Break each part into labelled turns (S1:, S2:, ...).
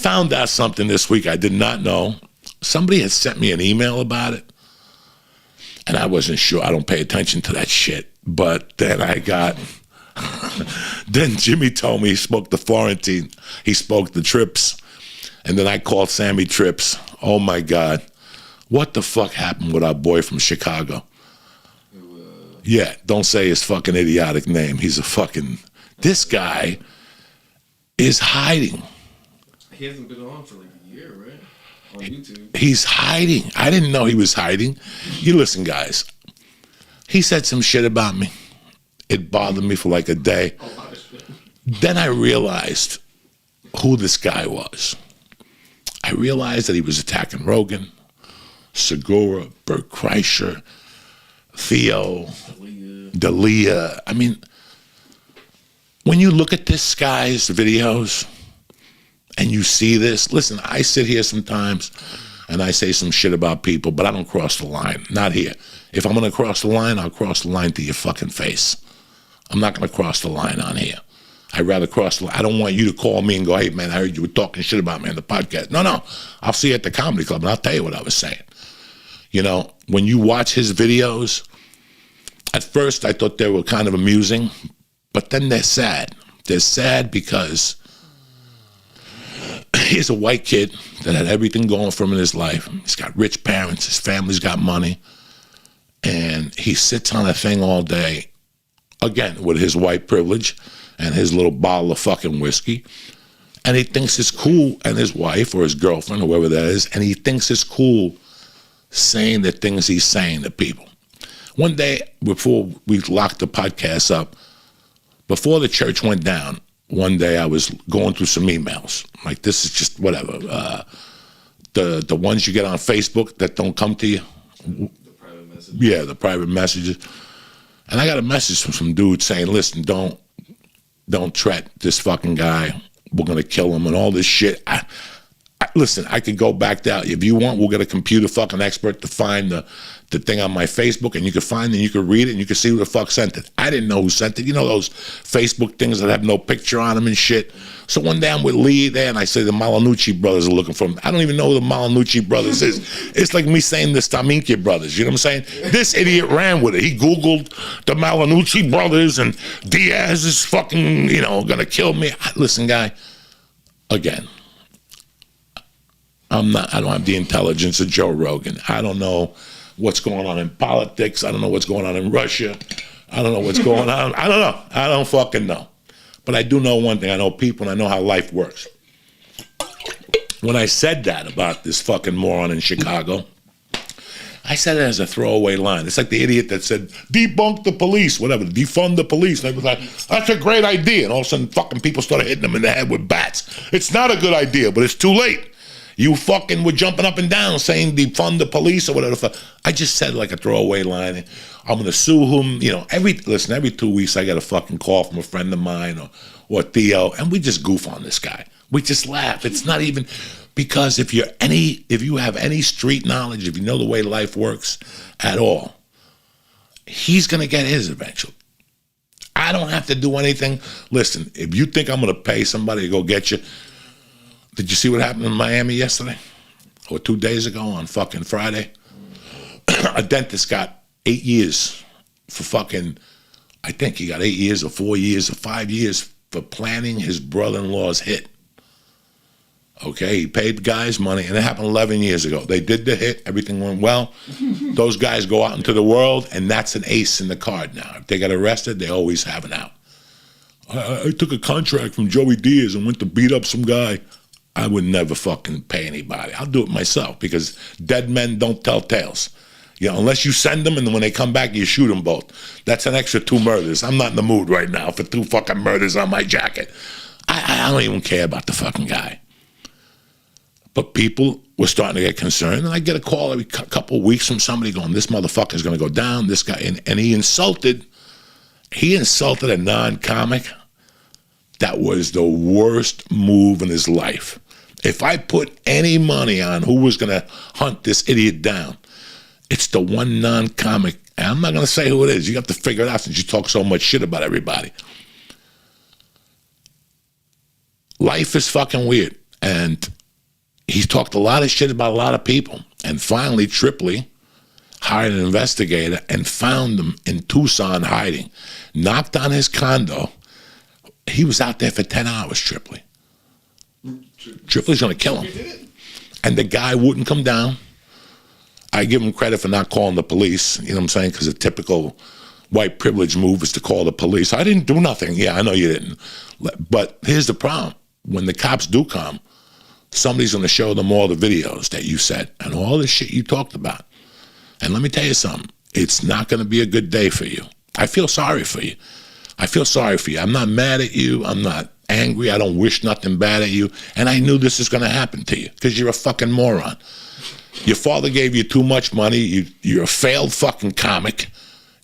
S1: found out something this week I did not know. Somebody had sent me an email about it, and I wasn't sure. I don't pay attention to that shit. But then I got, then Jimmy told me he spoke to Florentine. He spoke to Trips. And then I called Sammy Trips. Oh, my God. What the fuck happened with our boy from Chicago? Yeah, don't say his fucking idiotic name. He's a fucking, this guy is hiding.
S2: He hasn't been on for like a year, right? On YouTube.
S1: He's hiding. I didn't know he was hiding. You listen, guys. He said some shit about me. It bothered me for like a day. Then I realized who this guy was. I realized that he was attacking Rogan, Segura, Bert Kreischer, Theo, D'Elia. I mean, when you look at this guy's videos and you see this, listen, I sit here sometimes and I say some shit about people, but I don't cross the line. Not here. If I'm going to cross the line, I'll cross the line to your fucking face. I'm not going to cross the line on here. I'd rather cross the line. I don't want you to call me and go, hey, man, I heard you were talking shit about me on the podcast. No. I'll see you at the comedy club, and I'll tell you what I was saying. You know, when you watch his videos, at first I thought they were kind of amusing, but then they're sad. They're sad because he's a white kid that had everything going for him in his life. He's got rich parents. His family's got money. And he sits on a thing all day, again, with his white privilege and his little bottle of fucking whiskey. And he thinks it's cool, and his wife or his girlfriend, whoever that is, and he thinks it's cool saying the things he's saying to people. One day, before we locked the podcast up, before the church went down, one day I was going through some emails. Like, this is just whatever. The ones you get on Facebook that don't come to you.
S2: The private messages.
S1: Yeah, the private messages. And I got a message from some dude saying, listen, don't threat this fucking guy. We're going to kill him and all this shit. Listen, I could go back down. If you want, we'll get a computer fucking expert to find the thing on my Facebook, and you can find it, and you can read it, and you can see who the fuck sent it. I didn't know who sent it. You know those Facebook things that have no picture on them and shit? So one day I'm with Lee there, and I say the Malanucci brothers are looking for him. I don't even know who the Malanucci brothers is. It's like me saying the Staminki brothers. You know what I'm saying? This idiot ran with it. He Googled the Malanucci brothers, and Diaz is fucking, going to kill me. Listen, guy, again, I don't have the intelligence of Joe Rogan. I don't know what's going on in politics. I don't know what's going on in Russia. I don't know what's going on. I don't know. I don't fucking know. But I do know one thing. I know people, and I know how life works. When I said that about this fucking moron in Chicago, I said it as a throwaway line. It's like the idiot that said, debunk the police, whatever, defund the police. And I was like, that's a great idea. And all of a sudden, fucking people started hitting them in the head with bats. It's not a good idea, but it's too late. You fucking were jumping up and down saying defund the police or whatever. I just said like a throwaway line. I'm going to sue him. Every 2 weeks I get a fucking call from a friend of mine or Theo, and we just goof on this guy. We just laugh. It's not even because if you have any street knowledge, if you know the way life works at all, he's going to get his eventually. I don't have to do anything. Listen, if you think I'm going to pay somebody to go get you, did you see what happened in Miami yesterday? Or 2 days ago on fucking Friday? A dentist got 8 years for fucking, I think he got 8 years or 4 years or 5 years for planning his brother-in-law's hit. Okay, he paid the guys money, and it happened 11 years ago. They did the hit, everything went well. Those guys go out into the world, and that's an ace in the card now. If they get arrested, they always have an out. I took a contract from Joey Diaz and went to beat up some guy. I would never fucking pay anybody. I'll do it myself because dead men don't tell tales. Unless you send them and then when they come back, you shoot them both. That's an extra 2 murders. I'm not in the mood right now for 2 fucking murders on my jacket. I don't even care about the fucking guy. But people were starting to get concerned, and I get a call every couple of weeks from somebody going, this motherfucker's going to go down, this guy. And he insulted a non-comic. That was the worst move in his life. If I put any money on who was going to hunt this idiot down, it's the one non-comic. And I'm not going to say who it is. You have to figure it out since you talk so much shit about everybody. Life is fucking weird. And he talked a lot of shit about a lot of people. And finally, Tripoli hired an investigator and found him in Tucson hiding. Knocked on his condo. He was out there for 10 hours, Tripoli. Tripoli's going to kill him. And the guy wouldn't come down. I give him credit for not calling the police, you know what I'm saying? Because a typical white privilege move is to call the police. I didn't do nothing. Yeah, I know you didn't. But here's the problem. When the cops do come, somebody's going to show them all the videos that you said and all the shit you talked about. And let me tell you something. It's not going to be a good day for you. I feel sorry for you. I feel sorry for you. I'm not mad at you. I'm not angry. I don't wish nothing bad at you. And I knew this is going to happen to you because you're a fucking moron. Your father gave you too much money. You're a failed fucking comic.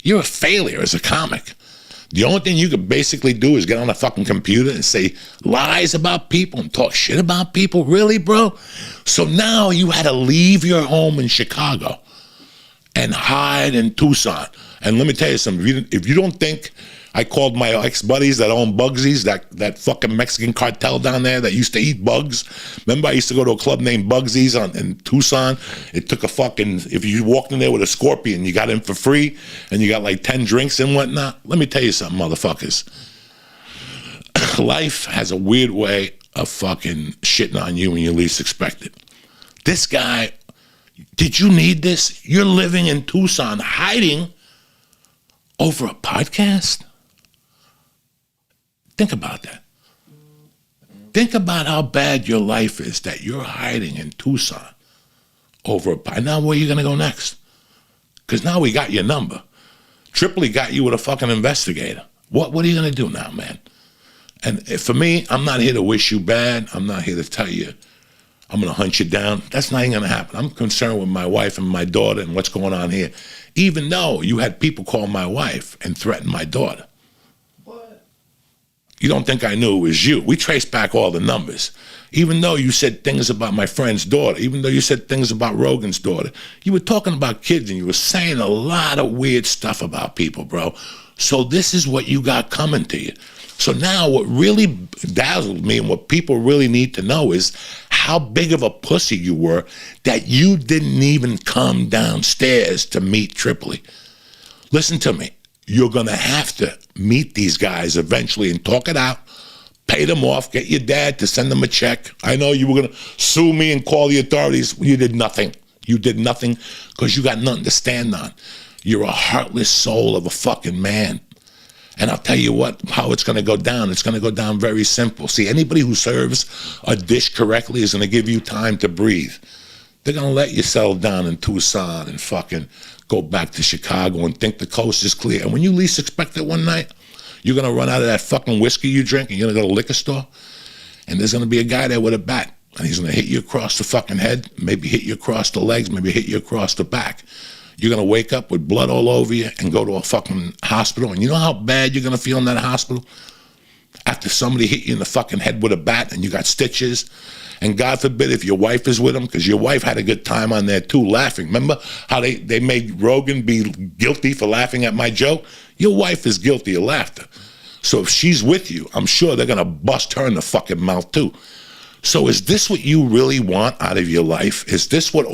S1: You're a failure as a comic. The only thing you could basically do is get on a fucking computer and say lies about people and talk shit about people. Really, bro? So now you had to leave your home in Chicago and hide in Tucson. And let me tell you something. If you don't think I called my ex-buddies that own Bugsies, that fucking Mexican cartel down there that used to eat bugs. Remember I used to go to a club named Bugsies in Tucson? It took a fucking, if you walked in there with a scorpion, you got in for free, and you got like 10 drinks and whatnot. Let me tell you something, motherfuckers. Life has a weird way of fucking shitting on you when you least expect it. This guy, did you need this? You're living in Tucson, hiding over a podcast? Think about that. Think about how bad your life is that you're hiding in Tucson over a podcast. Now where are you going to go next? Because now we got your number. Tripoli got you with a fucking investigator. What are you going to do now, man? And for me, I'm not here to wish you bad. I'm not here to tell you I'm going to hunt you down. That's not even going to happen. I'm concerned with my wife and my daughter and what's going on here. Even though you had people call my wife and threaten my daughter.
S2: What?
S1: You don't think I knew it was you. We traced back all the numbers. Even though you said things about my friend's daughter, even though you said things about Rogan's daughter, you were talking about kids and you were saying a lot of weird stuff about people, bro. So this is what you got coming to you. So now what really dazzled me and what people really need to know is how big of a pussy you were that you didn't even come downstairs to meet Tripoli. Listen to me. You're going to have to meet these guys eventually and talk it out, pay them off, get your dad to send them a check. I know you were going to sue me and call the authorities. You did nothing. You did nothing because you got nothing to stand on. You're a heartless soul of a fucking man. And I'll tell you what, how it's going to go down. It's going to go down very simple. See, anybody who serves a dish correctly is going to give you time to breathe. They're going to let you settle down in Tucson and fucking go back to Chicago and think the coast is clear. And when you least expect it one night, you're going to run out of that fucking whiskey you drink and you're going to go to the liquor store. And there's going to be a guy there with a bat. And he's going to hit you across the fucking head, maybe hit you across the legs, maybe hit you across the back. You're going to wake up with blood all over you and go to a fucking hospital. And you know how bad you're going to feel in that hospital? After somebody hit you in the fucking head with a bat and you got stitches. And God forbid if your wife is with him, because your wife had a good time on there too, laughing. Remember how they made Rogan be guilty for laughing at my joke? Your wife is guilty of laughter. So if she's with you, I'm sure they're going to bust her in the fucking mouth too. So is this what you really want out of your life? Is this what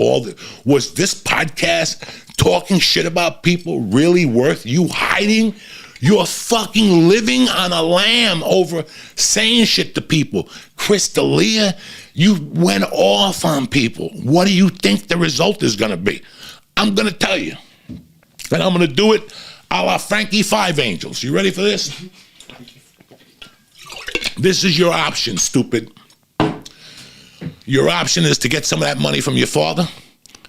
S1: was this podcast talking shit about people really worth you hiding? You're fucking living on a lamb over saying shit to people. Chris D'Elia, you went off on people. What do you think the result is going to be? I'm going to tell you. And I'm going to do it a la Frankie Five Angels. You ready for this? This is your option, stupid. Your option is to get some of that money from your father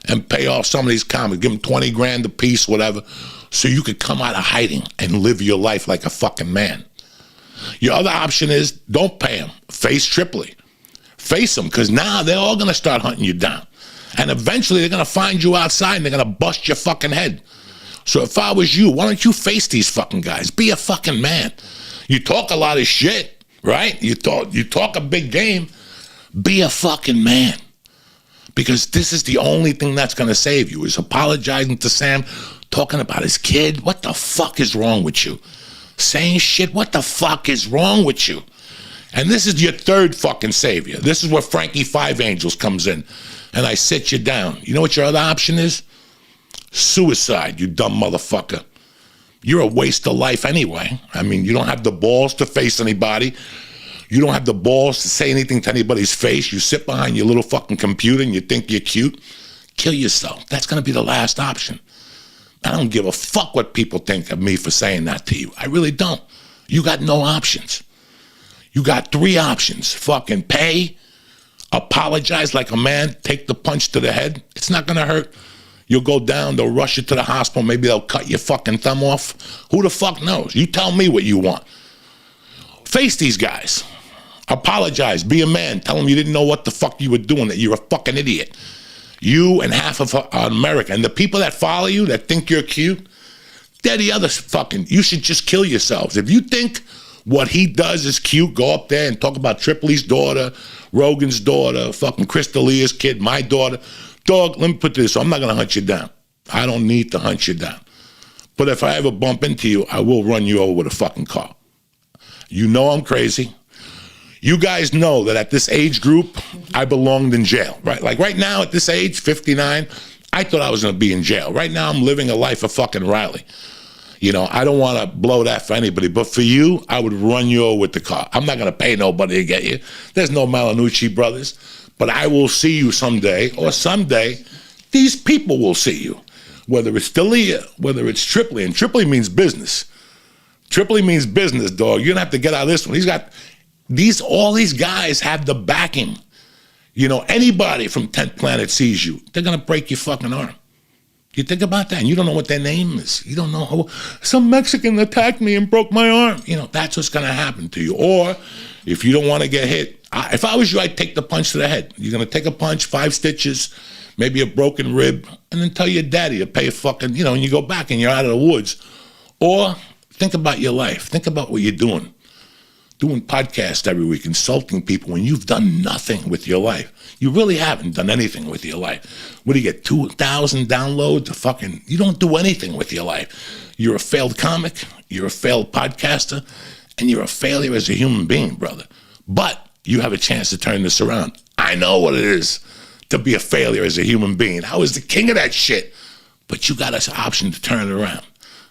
S1: and pay off some of these comics. Give them 20 grand a piece, whatever, so you could come out of hiding and live your life like a fucking man. Your other option is don't pay them. Face Tripoli. Face them, because now they're all going to start hunting you down. And eventually they're going to find you outside and they're going to bust your fucking head. So if I was you, why don't you face these fucking guys? Be a fucking man. You talk a lot of shit, right? You talk a big game. Be a fucking man. Because this is the only thing that's going to save you, is apologizing to Sam, talking about his kid. What the fuck is wrong with you? Saying shit, what the fuck is wrong with you? And this is your third fucking savior. This is where Frankie Five Angels comes in. And I sit you down. You know what your other option is? Suicide, you dumb motherfucker. You're a waste of life anyway. I mean, you don't have the balls to face anybody. You don't have the balls to say anything to anybody's face. You sit behind your little fucking computer and you think you're cute. Kill yourself. That's going to be the last option. I don't give a fuck what people think of me for saying that to you. I really don't. You got no options. You got 3 options. Fucking pay, apologize like a man, take the punch to the head. It's not going to hurt. You'll go down, they'll rush you to the hospital, maybe they'll cut your fucking thumb off. Who the fuck knows? You tell me what you want. Face these guys. Apologize, be a man. Tell them you didn't know what the fuck you were doing, that you're a fucking idiot. You and half of America. And the people that follow you, that think you're cute, they're the other fucking, you should just kill yourselves. If you think what he does is cute, go up there and talk about Tripoli's daughter, Rogan's daughter, fucking Chris D'Elia's kid, my daughter. Dog, let me put this, I'm not going to hunt you down. I don't need to hunt you down. But if I ever bump into you, I will run you over with a fucking car. You know I'm crazy. You guys know that at this age group, I belonged in jail, right? Like right now at this age, 59, I thought I was going to be in jail. Right now I'm living a life of fucking Riley. You know, I don't want to blow that for anybody, but for you, I would run you over with the car. I'm not going to pay nobody to get you. There's no Malanucci brothers, but I will see you someday, or someday, these people will see you. Whether it's D'Elia, whether it's Tripoli, and Tripoli means business. Tripoli means business, dog. You're going to have to get out of this one. He's got all these guys have the backing. You know, anybody from 10th Planet sees you, they're going to break your fucking arm. You think about that, and you don't know what their name is. You don't know who. Some Mexican attacked me and broke my arm. You know, that's what's going to happen to you. Or if you don't want to get hit, if I was you, I'd take the punch to the head. You're going to take a punch, 5 stitches, maybe a broken rib, and then tell your daddy to pay a fucking, you know, and you go back and you're out of the woods. Or think about your life. Think about what you're doing. Doing podcasts every week, insulting people when you've done nothing with your life. You really haven't done anything with your life. What do you get, 2,000 downloads? Fucking, you don't do anything with your life. You're a failed comic, you're a failed podcaster, and you're a failure as a human being, brother. But you have a chance to turn this around. I know what it is to be a failure as a human being. I was the king of that shit. But you got an option to turn it around.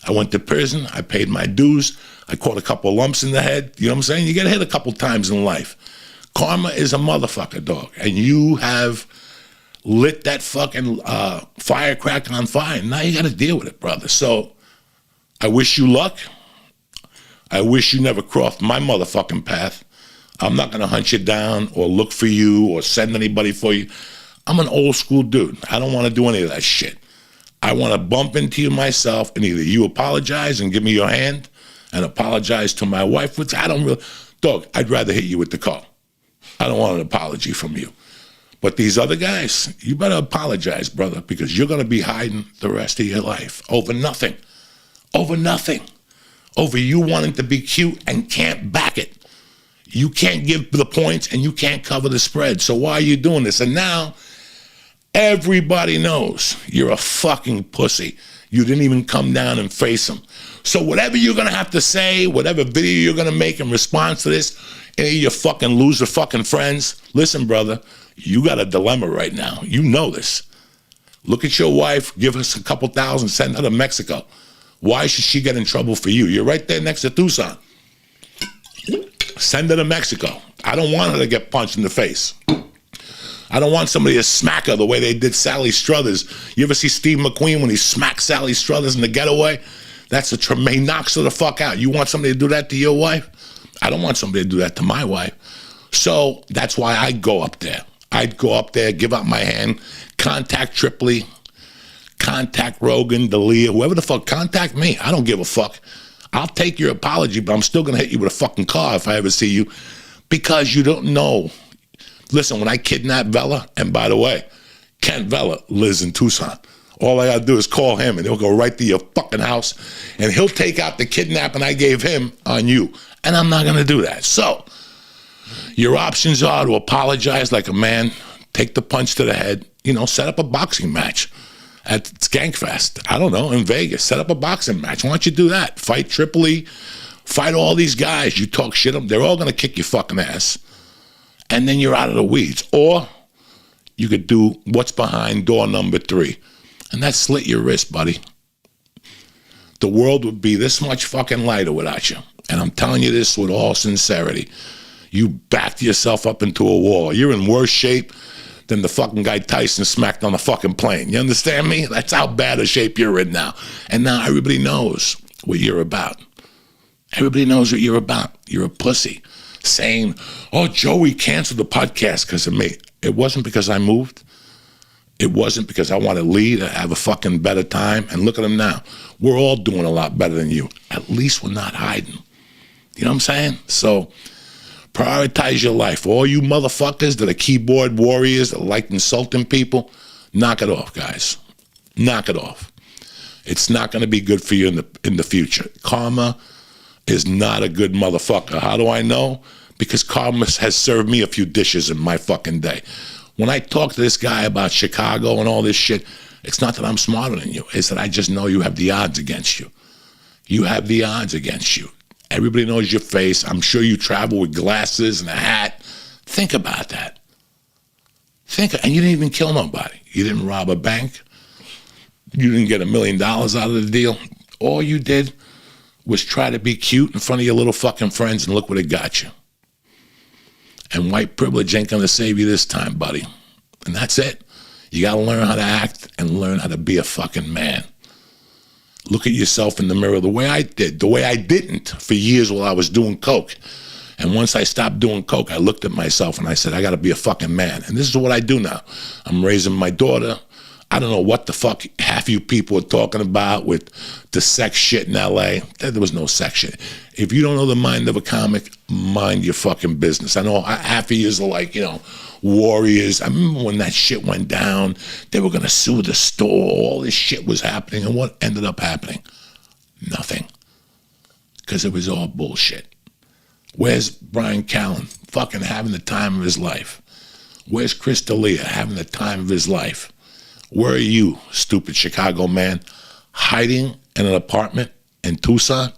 S1: I went to prison, I paid my dues, I caught a couple lumps in the head. You know what I'm saying? You get hit a couple times in life. Karma is a motherfucker, dog. And you have lit that fucking firecracker on fire. Now you got to deal with it, brother. So I wish you luck. I wish you never crossed my motherfucking path. I'm not going to hunt you down or look for you or send anybody for you. I'm an old school dude. I don't want to do any of that shit. I want to bump into you myself, and either you apologize and give me your hand and apologize to my wife, which I don't really, dog, I'd rather hit you with the car. I don't want an apology from you. But these other guys, you better apologize, brother, because you're going to be hiding the rest of your life over nothing. Over nothing. Over you wanting to be cute and can't back it. You can't give the points and you can't cover the spread. So why are you doing this? And now everybody knows you're a fucking pussy. You didn't even come down and face them. So whatever you're going to have to say, whatever video you're going to make in response to this, any of your fucking loser fucking friends, listen, brother, you got a dilemma right now. You know this. Look at your wife, give us a couple thousand, send her to Mexico. Why should she get in trouble for you? You're right there next to Tucson. Send her to Mexico. I don't want her to get punched in the face. I don't want somebody to smack her the way they did Sally Struthers. You ever see Steve McQueen when he smacked Sally Struthers in The Getaway? That's a tremendous, he knocks her the fuck out. You want somebody to do that to your wife? I don't want somebody to do that to my wife. So that's why I go up there. I'd go up there, give out my hand, contact Tripoli, contact Rogan, D'Elia, whoever the fuck, contact me. I don't give a fuck. I'll take your apology, but I'm still going to hit you with a fucking car if I ever see you, because you don't know. Listen, when I kidnapped Vela, and by the way, Kent Vela lives in Tucson. All I got to do is call him, and he'll go right to your fucking house, and he'll take out the kidnapping I gave him on you. And I'm not going to do that. So your options are to apologize like a man, take the punch to the head, you know, set up a boxing match at Skankfest. I don't know, in Vegas. Set up a boxing match. Why don't you do that? Fight Tripoli, Fight all these guys. You talk shit them, they're all going to kick your fucking ass. And then you're out of the weeds. Or you could do what's behind door number 3. And that's slit your wrist, buddy. The world would be this much fucking lighter without you. And I'm telling you this with all sincerity. You backed yourself up into a wall. You're in worse shape than the fucking guy Tyson smacked on the fucking plane. You understand me? That's how bad a shape you're in now. And now everybody knows what you're about. Everybody knows what you're about. You're a pussy. Saying, oh, Joey canceled the podcast because of me. It wasn't because I moved. It wasn't because I wanted Lee to have a fucking better time. And look at him now. We're all doing a lot better than you. At least we're not hiding. You know what I'm saying? So prioritize your life. All you motherfuckers that are keyboard warriors that like insulting people, knock it off, guys. Knock it off. It's not going to be good for you in the future. Karma is not a good motherfucker. How do I know? Because karma has served me a few dishes in my fucking day. When I talk to this guy about Chicago and all this shit, it's not that I'm smarter than you. It's that I just know you have the odds against you. You have the odds against you. Everybody knows your face. I'm sure you travel with glasses and a hat. Think about that. And you didn't even kill nobody. You didn't rob a bank. You didn't get $1 million out of the deal. All you did was try to be cute in front of your little fucking friends, and look what it got you. And white privilege ain't gonna save you this time, buddy. And that's it. You gotta learn how to act and learn how to be a fucking man. Look at yourself in the mirror the way I did, the way I didn't for years while I was doing coke. And once I stopped doing coke, I looked at myself and I said, I gotta be a fucking man. And this is what I do now. I'm raising my daughter. I don't know what the fuck half you people are talking about with the sex shit in LA. There was no sex shit. If you don't know the mind of a comic, mind your fucking business. I know half of you are like, warriors. I remember when that shit went down, they were going to sue the store. All this shit was happening. And what ended up happening? Nothing. Because it was all bullshit. Where's Brian Callen? Fucking having the time of his life. Where's Chris D'Elia having the time of his life? Where are you, stupid Chicago man, hiding in an apartment in Tucson?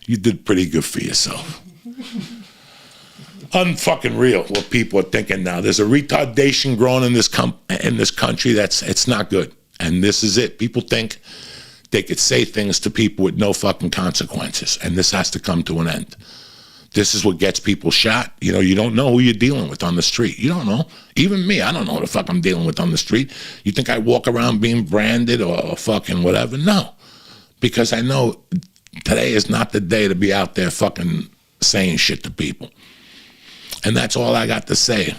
S1: You did pretty good for yourself. Unfucking real what people are thinking now. There's a retardation growing in this country it's not good. And this is it. People think they could say things to people with no fucking consequences. And this has to come to an end. This is what gets people shot. You don't know who you're dealing with on the street. You don't know. Even me, I don't know who the fuck I'm dealing with on the street. You think I walk around being branded or fucking whatever? No. Because I know today is not the day to be out there fucking saying shit to people. And that's all I got to say.